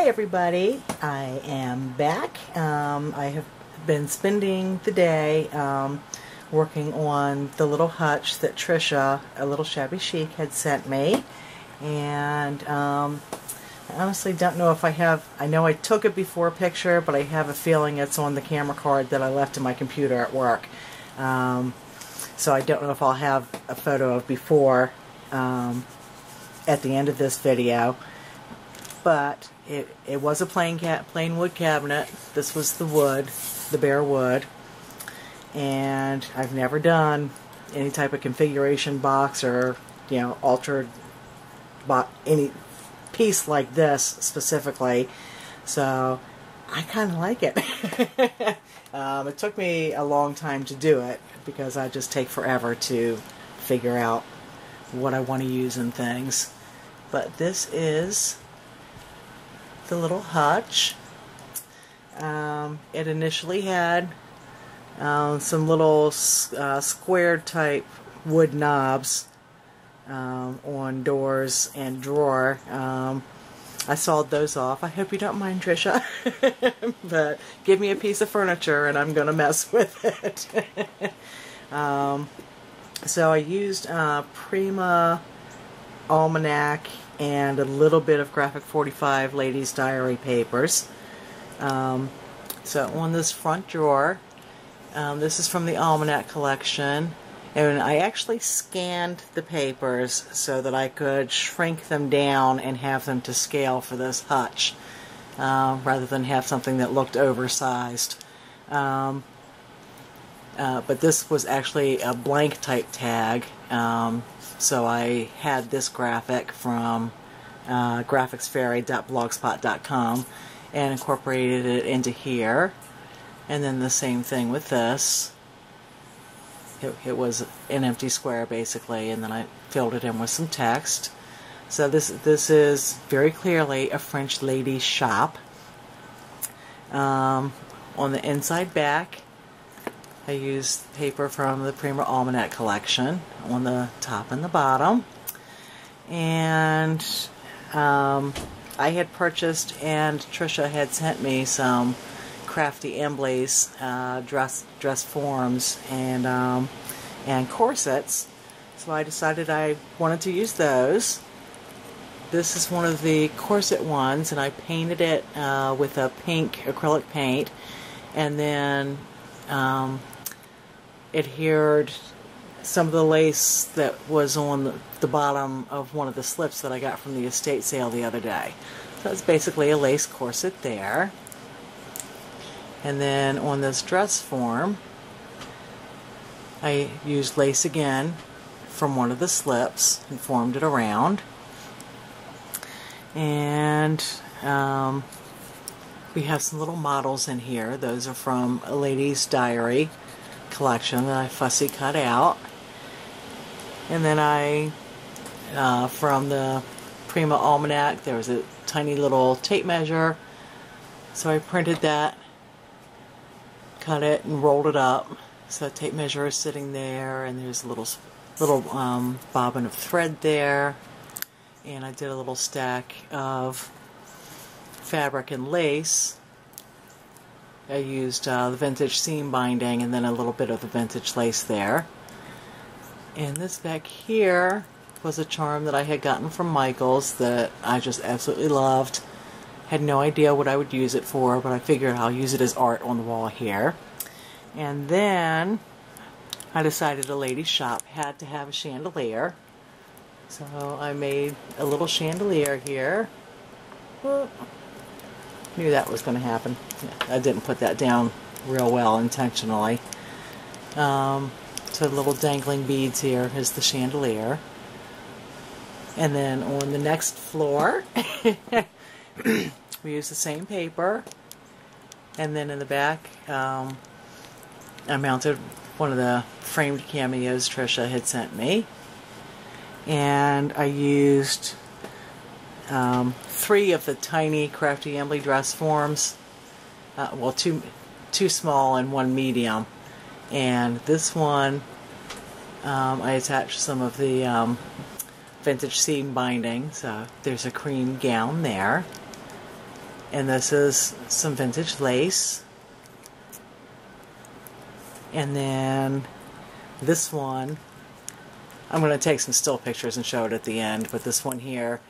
Hi everybody, I am back. I have been spending the day working on the little hutch that Tricia, a little shabby chic, had sent me, and I honestly don't know if I know I took a before picture, but I have a feeling it's on the camera card that I left in my computer at work. So I don't know if I'll have a photo of before at the end of this video. But it was a plain wood cabinet. This was the wood, the bare wood. And I've never done any type of configuration box or, altered any piece like this specifically. So I kind of like it. It took me a long time to do it because I just take forever to figure out what I want to use in things. But this is the little hutch. It initially had some little square type wood knobs on doors and drawer. I sawed those off. I hope you don't mind, Tricia. But give me a piece of furniture and I'm gonna mess with it. So I used Prima Almanac and a little bit of Graphic 45 Ladies Diary papers. So on this front drawer, this is from the Almanac collection, and I actually scanned the papers so that I could shrink them down and have them to scale for this hutch, rather than have something that looked oversized. But this was actually a blank type tag. So I had this graphic from graphicsfairy.blogspot.com and incorporated it into here. And then the same thing with this. It was an empty square basically, and then I filled it in with some text. So this is very clearly a French lady's shop. On the inside back, I used paper from the Prima Almanac collection on the top and the bottom. And I had purchased, and Tricia had sent me some crafty Embleys dress forms and corsets. So I decided I wanted to use those. This is one of the corset ones, and I painted it with a pink acrylic paint, and then adhered some of the lace that was on the bottom of one of the slips that I got from the estate sale the other day. So it's basically a lace corset there. And then on this dress form, I used lace again from one of the slips and formed it around. And we have some little models in here. Those are from a Ladies Diary collection that I fussy cut out. And then from the Prima Almanac, there was a tiny little tape measure. So I printed that, cut it, and rolled it up. So the tape measure is sitting there, and there's a little bobbin of thread there. And I did a little stack of fabric and lace. I used the vintage seam binding and then a little bit of the vintage lace there. And this back here was a charm that I had gotten from Michael's that I just absolutely loved. Had no idea what I would use it for, but I figured I'll use it as art on the wall here. And then I decided a lady's shop had to have a chandelier. So I made a little chandelier here. Whoop. Knew that was going to happen. I didn't put that down real well intentionally. So the little dangling beads here is the chandelier. And then on the next floor, we use the same paper. And then in the back, I mounted one of the framed cameos Tricia had sent me. And I used 3 of the tiny Crafty Embley dress forms. Well, two small and 1 medium. And this one, I attached some of the vintage seam binding. So there's a cream gown there. And this is some vintage lace. And then this one, I'm going to take some still pictures and show it at the end, but this one here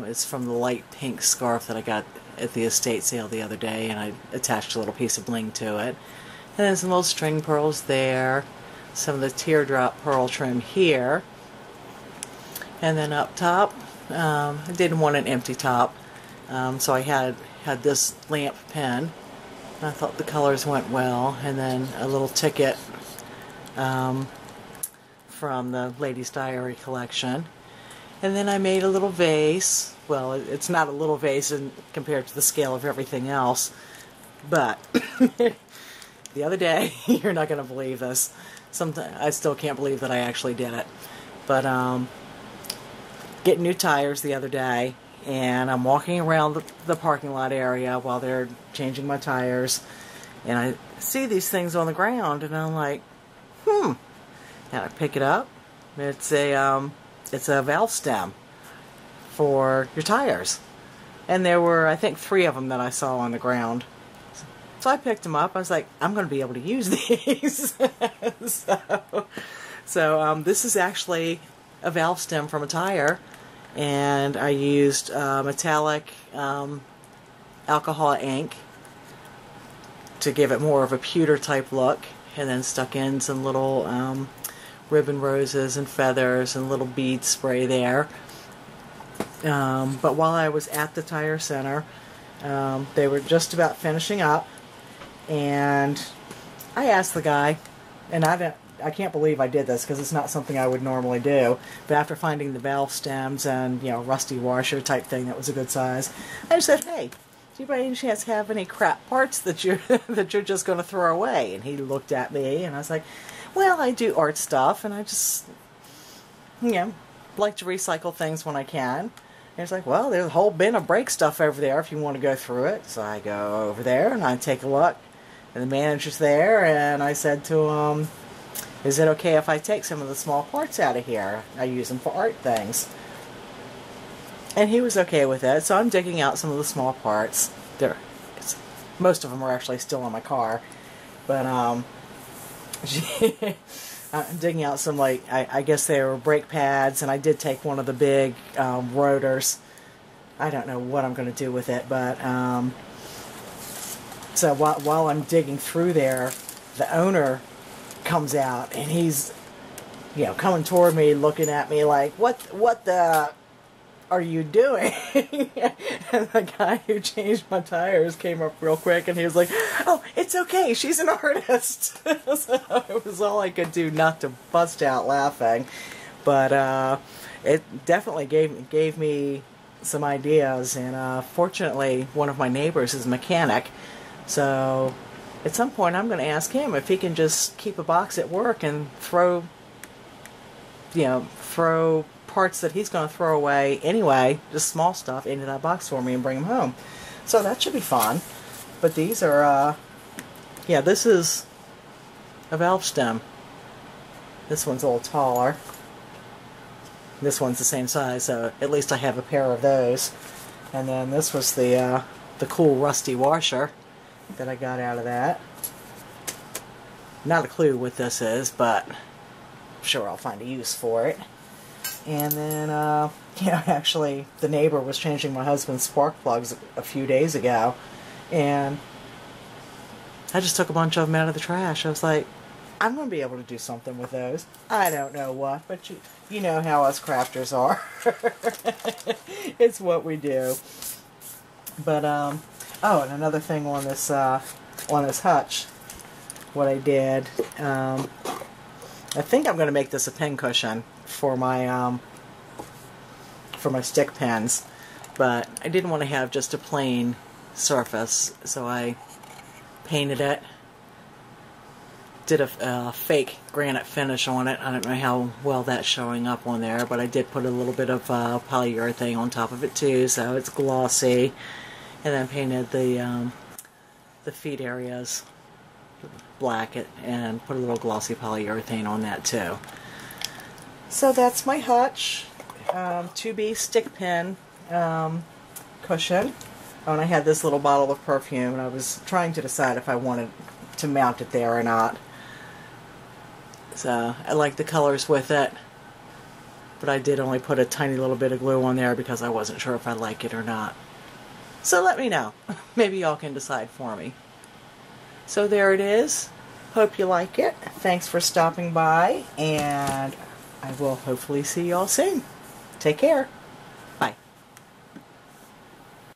is from the light pink scarf that I got at the estate sale the other day, and I attached a little piece of bling to it. And then some little string pearls there, some of the teardrop pearl trim here, and then up top, I didn't want an empty top, so I had this lamp pen. I thought the colors went well, and then a little ticket from the Ladies Diary collection. And then I made a little vase. Well, it's not a little vase compared to the scale of everything else, but the other day, you're not going to believe this. I still can't believe that I actually did it. But getting new tires the other day, and I'm walking around the parking lot area while they're changing my tires, and I see these things on the ground, and I'm like, and I pick it up. It's a valve stem for your tires, and there were, I think, 3 of them that I saw on the ground. So I picked them up. I was like, I'm going to be able to use these. so this is actually a valve stem from a tire, and I used metallic alcohol ink to give it more of a pewter type look, and then stuck in some little ribbon roses and feathers and little bead spray there. But while I was at the tire center, they were just about finishing up, and I asked the guy, and I can't believe I did this because it's not something I would normally do, but after finding the valve stems and, you know, rusty washer type thing that was a good size, I just said, hey, do you by any chance have any crap parts that you're just going to throw away? And he looked at me, and I was like, well, I do art stuff, and I just, you know, like to recycle things when I can. And he's like, well, there's a whole bin of brake stuff over there if you want to go through it. So I go over there, and I take a look, and the manager's there, and I said to him, is it okay if I take some of the small parts out of here? I use them for art things. And he was okay with it, so I'm digging out some of the small parts. Most of them are actually still in my car, but I'm digging out some, like, I guess they were brake pads, and I did take one of the big rotors. I don't know what I'm going to do with it, but so while I'm digging through there, the owner comes out, and he's, you know, coming toward me, looking at me like, what the are you doing? And the guy who changed my tires came up real quick, and he was like, oh, it's okay, she's an artist. So it was all I could do not to bust out laughing, but it definitely gave me some ideas, and fortunately one of my neighbors is a mechanic, so at some point I'm going to ask him if he can just keep a box at work and throw parts that he's going to throw away anyway, just small stuff, into that box for me and bring them home. So that should be fun. But these are, yeah, this is a valve stem. This one's a little taller. This one's the same size, so at least I have a pair of those. And then this was the cool rusty washer that I got out of that. Not a clue what this is, but I'm sure I'll find a use for it. And then, yeah, actually, the neighbor was changing my husband's spark plugs a few days ago, and I just took a bunch of them out of the trash. I was like, I'm going to be able to do something with those. I don't know what, but you know how us crafters are. It's what we do. But, oh, and another thing on this hutch, what I did, I think I'm going to make this a pin cushion for my stick pins, but I didn't want to have just a plain surface, so I painted it, did a fake granite finish on it. I don't know how well that's showing up on there, but I did put a little bit of polyurethane on top of it too, so it's glossy, and then painted the feet areas black and put a little glossy polyurethane on that too. So that's my hutch, 2B stick pin cushion. Oh, and I had this little bottle of perfume, and I was trying to decide if I wanted to mount it there or not. So, I like the colors with it. But I did only put a tiny little bit of glue on there because I wasn't sure if I like it or not. So let me know. Maybe y'all can decide for me. So there it is. Hope you like it. Thanks for stopping by, and I will hopefully see y'all soon. Take care.